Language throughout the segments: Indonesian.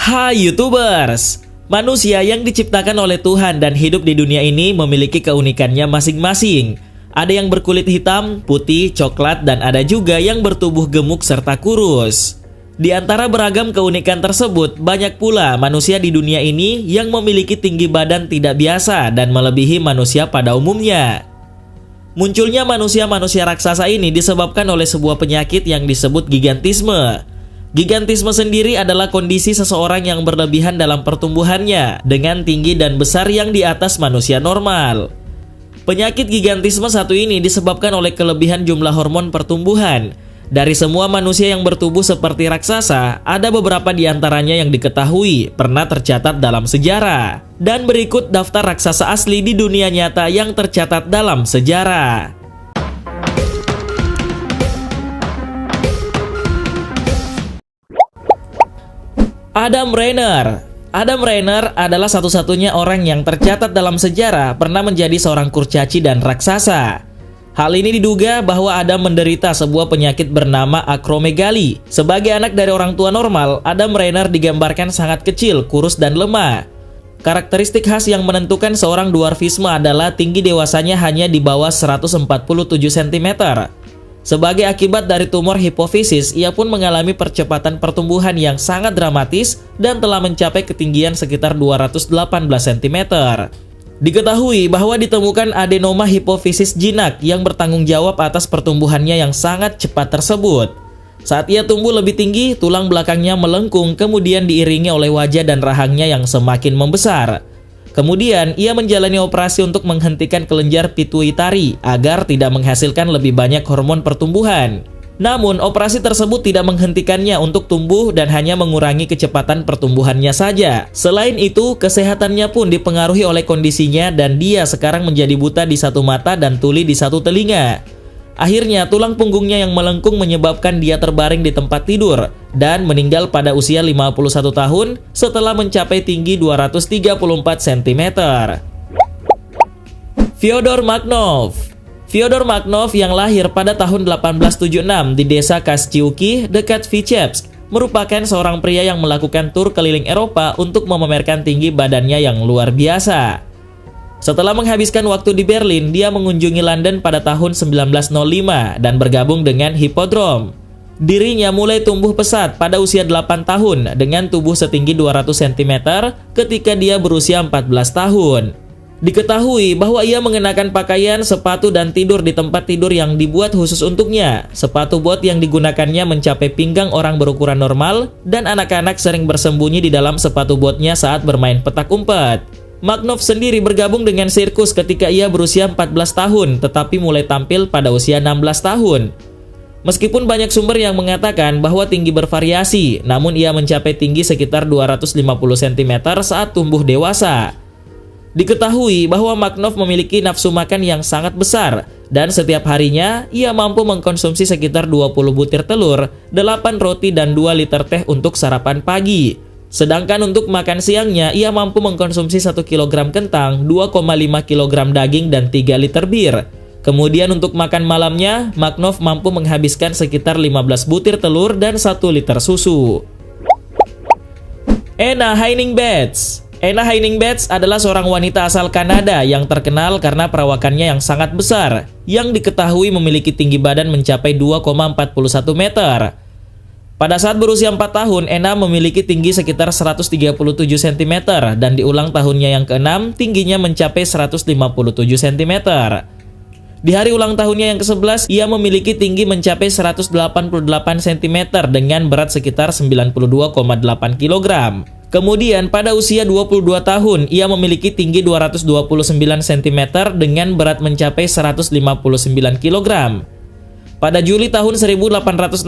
Hai YouTubers! Manusia yang diciptakan oleh Tuhan dan hidup di dunia ini memiliki keunikannya masing-masing. Ada yang berkulit hitam, putih, coklat, dan ada juga yang bertubuh gemuk serta kurus. Di antara beragam keunikan tersebut, banyak pula manusia di dunia ini yang memiliki tinggi badan tidak biasa dan melebihi manusia pada umumnya. Munculnya manusia-manusia raksasa ini disebabkan oleh sebuah penyakit yang disebut gigantisme. Gigantisme sendiri adalah kondisi seseorang yang berlebihan dalam pertumbuhannya dengan tinggi dan besar yang di atas manusia normal. Penyakit gigantisme satu ini disebabkan oleh kelebihan jumlah hormon pertumbuhan. Dari semua manusia yang bertubuh seperti raksasa, ada beberapa di antaranya yang diketahui pernah tercatat dalam sejarah. Dan berikut daftar raksasa asli di dunia nyata yang tercatat dalam sejarah. Adam Reiner. Adam Reiner adalah satu-satunya orang yang tercatat dalam sejarah pernah menjadi seorang kurcaci dan raksasa. Hal ini diduga bahwa Adam menderita sebuah penyakit bernama akromegali. Sebagai anak dari orang tua normal, Adam Reiner digambarkan sangat kecil, kurus, dan lemah. Karakteristik khas yang menentukan seorang dwarfisme adalah tinggi dewasanya hanya di bawah 147 cm. Sebagai akibat dari tumor hipofisis, ia pun mengalami percepatan pertumbuhan yang sangat dramatis dan telah mencapai ketinggian sekitar 218 cm. Diketahui bahwa ditemukan adenoma hipofisis jinak yang bertanggung jawab atas pertumbuhannya yang sangat cepat tersebut. Saat ia tumbuh lebih tinggi, tulang belakangnya melengkung kemudian diiringi oleh wajah dan rahangnya yang semakin membesar. Kemudian, ia menjalani operasi untuk menghentikan kelenjar pituitari agar tidak menghasilkan lebih banyak hormon pertumbuhan. Namun, operasi tersebut tidak menghentikannya untuk tumbuh dan hanya mengurangi kecepatan pertumbuhannya saja. Selain itu, kesehatannya pun dipengaruhi oleh kondisinya dan dia sekarang menjadi buta di satu mata dan tuli di satu telinga. Akhirnya, tulang punggungnya yang melengkung menyebabkan dia terbaring di tempat tidur dan meninggal pada usia 51 tahun setelah mencapai tinggi 234 cm. Fyodor Makhnov. Fyodor Makhnov yang lahir pada tahun 1876 di desa Kaschyuki dekat Vitebsk merupakan seorang pria yang melakukan tur keliling Eropa untuk memamerkan tinggi badannya yang luar biasa. Setelah menghabiskan waktu di Berlin, dia mengunjungi London pada tahun 1905 dan bergabung dengan Hippodrome. Dirinya mulai tumbuh pesat pada usia 8 tahun dengan tubuh setinggi 200 cm ketika dia berusia 14 tahun. Diketahui bahwa ia mengenakan pakaian, sepatu, dan tidur di tempat tidur yang dibuat khusus untuknya. Sepatu bot yang digunakannya mencapai pinggang orang berukuran normal dan anak-anak sering bersembunyi di dalam sepatu botnya saat bermain petak umpet. Makhnov sendiri bergabung dengan sirkus ketika ia berusia 14 tahun, tetapi mulai tampil pada usia 16 tahun. Meskipun banyak sumber yang mengatakan bahwa tinggi bervariasi, namun ia mencapai tinggi sekitar 250 cm saat tumbuh dewasa. Diketahui bahwa Makhnov memiliki nafsu makan yang sangat besar, dan setiap harinya ia mampu mengkonsumsi sekitar 20 butir telur, 8 roti, dan 2 liter teh untuk sarapan pagi. Sedangkan untuk makan siangnya, ia mampu mengkonsumsi 1 kg kentang, 2,5 kg daging, dan 3 liter bir. Kemudian untuk makan malamnya, Makhnov mampu menghabiskan sekitar 15 butir telur dan 1 liter susu. Anna Heining-Betts. Anna Heining-Betts adalah seorang wanita asal Kanada yang terkenal karena perawakannya yang sangat besar, yang diketahui memiliki tinggi badan mencapai 2,41 meter. Pada saat berusia 4 tahun, Anna memiliki tinggi sekitar 137 cm dan di ulang tahunnya yang ke-6 tingginya mencapai 157 cm. Di hari ulang tahunnya yang ke-11, ia memiliki tinggi mencapai 188 cm dengan berat sekitar 92,8 kg. Kemudian pada usia 22 tahun, ia memiliki tinggi 229 cm dengan berat mencapai 159 kg. Pada Juli tahun 1865,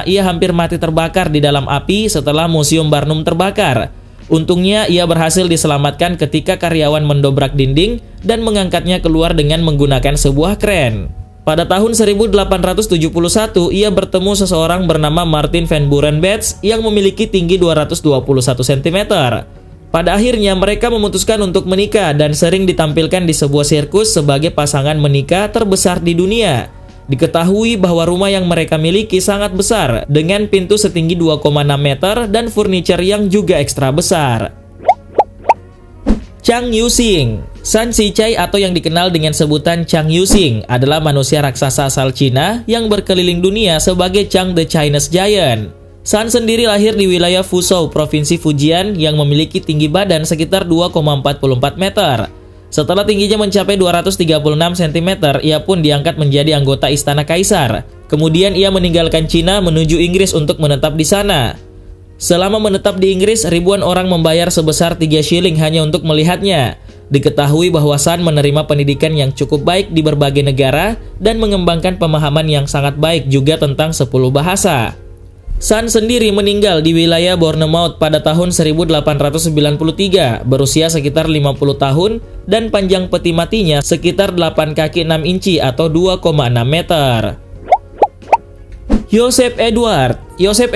ia hampir mati terbakar di dalam api setelah Museum Barnum terbakar. Untungnya, ia berhasil diselamatkan ketika karyawan mendobrak dinding dan mengangkatnya keluar dengan menggunakan sebuah kren. Pada tahun 1871, ia bertemu seseorang bernama Martin Van Buren Betts yang memiliki tinggi 221 cm. Pada akhirnya, mereka memutuskan untuk menikah dan sering ditampilkan di sebuah sirkus sebagai pasangan menikah terbesar di dunia. Diketahui bahwa rumah yang mereka miliki sangat besar, dengan pintu setinggi 2,6 meter dan furniture yang juga ekstra besar. Chang Yuxing. San Shichai atau yang dikenal dengan sebutan Chang Yuxing adalah manusia raksasa asal Cina yang berkeliling dunia sebagai Chang the Chinese Giant. San sendiri lahir di wilayah Fuzhou, Provinsi Fujian yang memiliki tinggi badan sekitar 2,44 meter. Setelah tingginya mencapai 236 cm, ia pun diangkat menjadi anggota Istana Kaisar. Kemudian ia meninggalkan Cina menuju Inggris untuk menetap di sana. Selama menetap di Inggris, ribuan orang membayar sebesar 3 shilling hanya untuk melihatnya. Diketahui bahwa San menerima pendidikan yang cukup baik di berbagai negara dan mengembangkan pemahaman yang sangat baik juga tentang 10 bahasa. San sendiri meninggal di wilayah Bournemouth pada tahun 1893, berusia sekitar 50 tahun dan panjang peti matinya sekitar 8 kaki 6 inci atau 2,6 meter. Joseph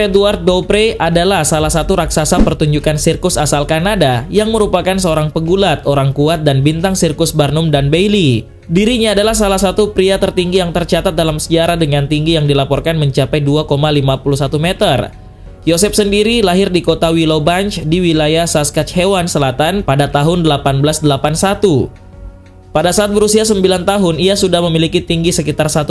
Edward Beaupre adalah salah satu raksasa pertunjukan sirkus asal Kanada yang merupakan seorang pegulat, orang kuat, dan bintang sirkus Barnum dan Bailey. Dirinya adalah salah satu pria tertinggi yang tercatat dalam sejarah dengan tinggi yang dilaporkan mencapai 2,51 meter. Joseph sendiri lahir di kota Willow Bunch di wilayah Saskatchewan Selatan pada tahun 1881. Pada saat berusia 9 tahun, ia sudah memiliki tinggi sekitar 1,83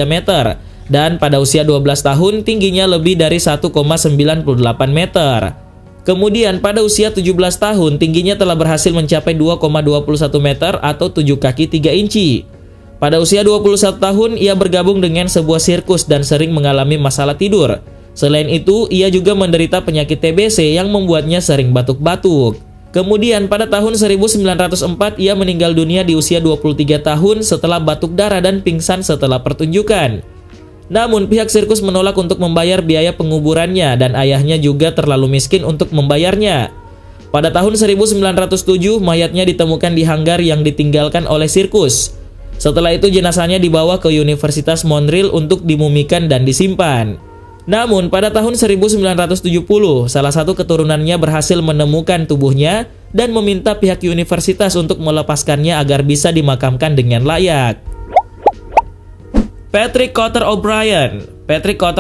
meter. Dan pada usia 12 tahun, tingginya lebih dari 1,98 meter. Kemudian pada usia 17 tahun, tingginya telah berhasil mencapai 2,21 meter atau 7 kaki 3 inci. Pada usia 21 tahun, ia bergabung dengan sebuah sirkus dan sering mengalami masalah tidur. Selain itu, ia juga menderita penyakit TBC yang membuatnya sering batuk-batuk. Kemudian pada tahun 1904, ia meninggal dunia di usia 23 tahun setelah batuk darah dan pingsan setelah pertunjukan. Namun pihak sirkus menolak untuk membayar biaya penguburannya dan ayahnya juga terlalu miskin untuk membayarnya. Pada tahun 1907, mayatnya ditemukan di hanggar yang ditinggalkan oleh sirkus. Setelah itu jenazahnya dibawa ke Universitas Montreal untuk dimumikan dan disimpan. Namun pada tahun 1970, salah satu keturunannya berhasil menemukan tubuhnya dan meminta pihak universitas untuk melepaskannya agar bisa dimakamkan dengan layak. Patrick Cotter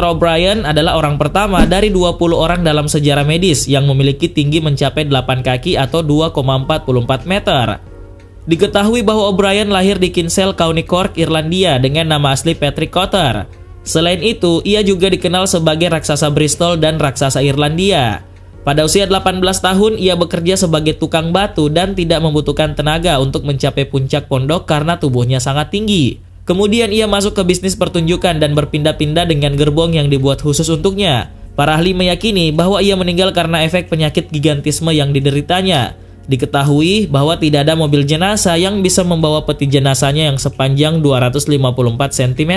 O'Brien adalah orang pertama dari 20 orang dalam sejarah medis yang memiliki tinggi mencapai 8 kaki atau 2,44 meter. Diketahui bahwa O'Brien lahir di Kinsale, County Cork, Irlandia dengan nama asli Patrick Cotter. Selain itu, ia juga dikenal sebagai raksasa Bristol dan raksasa Irlandia. Pada usia 18 tahun, ia bekerja sebagai tukang batu dan tidak membutuhkan tenaga untuk mencapai puncak pondok karena tubuhnya sangat tinggi. Kemudian ia masuk ke bisnis pertunjukan dan berpindah-pindah dengan gerbong yang dibuat khusus untuknya. Para ahli meyakini bahwa ia meninggal karena efek penyakit gigantisme yang dideritanya. Diketahui bahwa tidak ada mobil jenazah yang bisa membawa peti jenazahnya yang sepanjang 254 cm.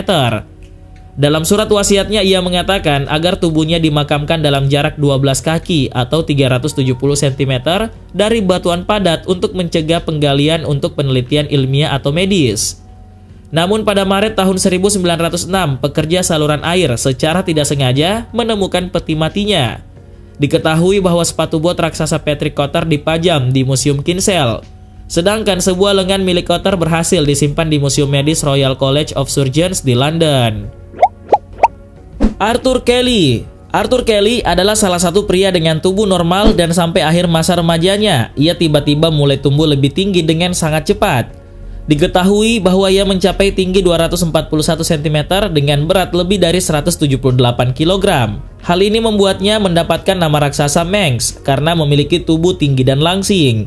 Dalam surat wasiatnya ia mengatakan agar tubuhnya dimakamkan dalam jarak 12 kaki atau 370 cm dari batuan padat untuk mencegah penggalian untuk penelitian ilmiah atau medis. Namun pada Maret tahun 1906, pekerja saluran air secara tidak sengaja menemukan peti matinya. Diketahui bahwa sepatu bot raksasa Patrick Cotter dipajang di Museum Kinsale. Sedangkan sebuah lengan milik Cotter berhasil disimpan di Museum Medis Royal College of Surgeons di London. Arthur Kelly adalah salah satu pria dengan tubuh normal dan sampai akhir masa remajanya, ia tiba-tiba mulai tumbuh lebih tinggi dengan sangat cepat. Diketahui bahwa ia mencapai tinggi 241 cm dengan berat lebih dari 178 kg. Hal ini membuatnya mendapatkan nama raksasa Manx karena memiliki tubuh tinggi dan langsing.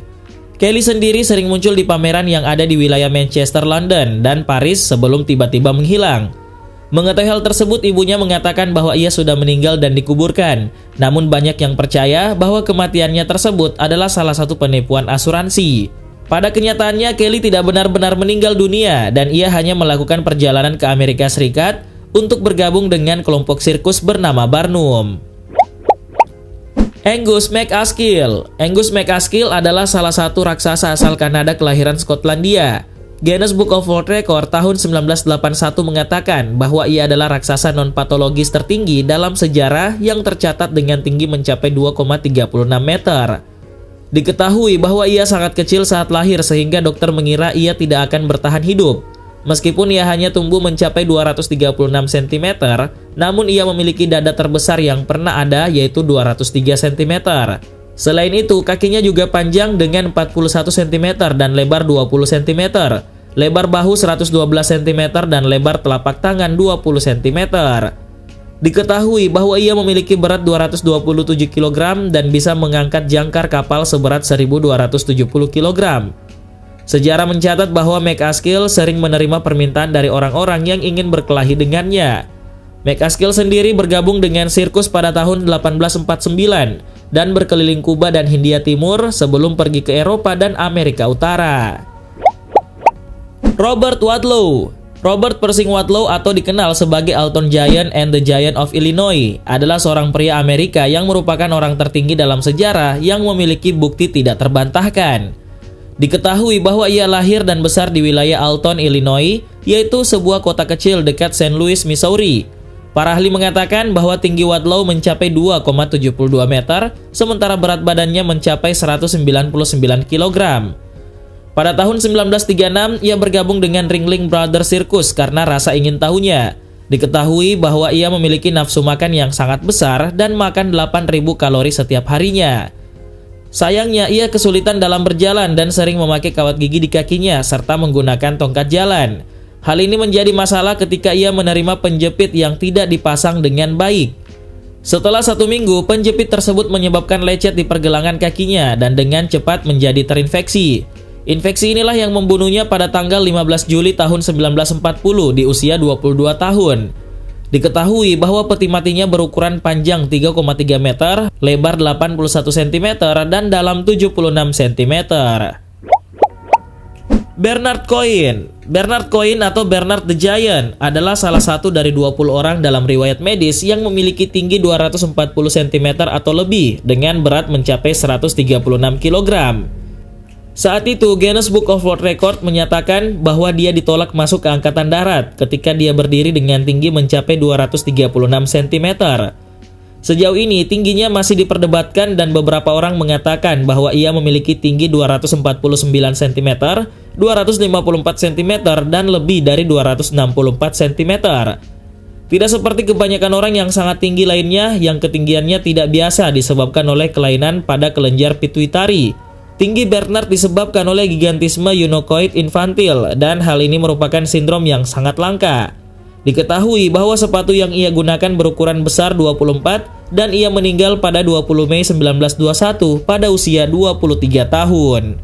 Kelly sendiri sering muncul di pameran yang ada di wilayah Manchester, London, dan Paris sebelum tiba-tiba menghilang. Mengetahui hal tersebut, ibunya mengatakan bahwa ia sudah meninggal dan dikuburkan. Namun banyak yang percaya bahwa kematiannya tersebut adalah salah satu penipuan asuransi. Pada kenyataannya, Kelly tidak benar-benar meninggal dunia dan ia hanya melakukan perjalanan ke Amerika Serikat untuk bergabung dengan kelompok sirkus bernama Barnum. Angus MacAskill adalah salah satu raksasa asal Kanada kelahiran Skotlandia. Guinness Book of World Record tahun 1981 mengatakan bahwa ia adalah raksasa non-patologis tertinggi dalam sejarah yang tercatat dengan tinggi mencapai 2,36 meter. Diketahui bahwa ia sangat kecil saat lahir sehingga dokter mengira ia tidak akan bertahan hidup. Meskipun ia hanya tumbuh mencapai 236 cm, namun ia memiliki dada terbesar yang pernah ada, yaitu 203 cm. Selain itu, kakinya juga panjang dengan 41 cm dan lebar 20 cm, lebar bahu 112 cm dan lebar telapak tangan 20 cm. Diketahui bahwa ia memiliki berat 227 kg dan bisa mengangkat jangkar kapal seberat 1.270 kg. Sejarah mencatat bahwa McCaskill sering menerima permintaan dari orang-orang yang ingin berkelahi dengannya. McCaskill sendiri bergabung dengan sirkus pada tahun 1849 dan berkeliling Kuba dan Hindia Timur sebelum pergi ke Eropa dan Amerika Utara. Robert Wadlow. Robert Pershing Wadlow atau dikenal sebagai Alton Giant and the Giant of Illinois adalah seorang pria Amerika yang merupakan orang tertinggi dalam sejarah yang memiliki bukti tidak terbantahkan. Diketahui bahwa ia lahir dan besar di wilayah Alton, Illinois, yaitu sebuah kota kecil dekat St. Louis, Missouri. Para ahli mengatakan bahwa tinggi Wadlow mencapai 2,72 meter, sementara berat badannya mencapai 199 kg. Pada tahun 1936, ia bergabung dengan Ringling Brothers Circus karena rasa ingin tahunya. Diketahui bahwa ia memiliki nafsu makan yang sangat besar dan makan 8.000 kalori setiap harinya. Sayangnya, ia kesulitan dalam berjalan dan sering memakai kawat gigi di kakinya serta menggunakan tongkat jalan. Hal ini menjadi masalah ketika ia menerima penjepit yang tidak dipasang dengan baik. Setelah 1 minggu, penjepit tersebut menyebabkan lecet di pergelangan kakinya dan dengan cepat menjadi terinfeksi. Infeksi inilah yang membunuhnya pada tanggal 15 Juli tahun 1940 di usia 22 tahun. Diketahui bahwa peti matinya berukuran panjang 3,3 meter, lebar 81 cm, dan dalam 76 cm. Bernard Coin. Bernard Coin atau Bernard the Giant adalah salah satu dari 20 orang dalam riwayat medis yang memiliki tinggi 240 cm atau lebih dengan berat mencapai 136 kg. Saat itu, Guinness Book of World Record menyatakan bahwa dia ditolak masuk ke Angkatan Darat ketika dia berdiri dengan tinggi mencapai 236 cm. Sejauh ini, tingginya masih diperdebatkan dan beberapa orang mengatakan bahwa ia memiliki tinggi 249 cm, 254 cm, dan lebih dari 264 cm. Tidak seperti kebanyakan orang yang sangat tinggi lainnya yang ketinggiannya tidak biasa disebabkan oleh kelainan pada kelenjar pituitari. Tinggi Bernard disebabkan oleh gigantisme eunuchoid infantil dan hal ini merupakan sindrom yang sangat langka. Diketahui bahwa sepatu yang ia gunakan berukuran besar 24 dan ia meninggal pada 20 Mei 1921 pada usia 23 tahun.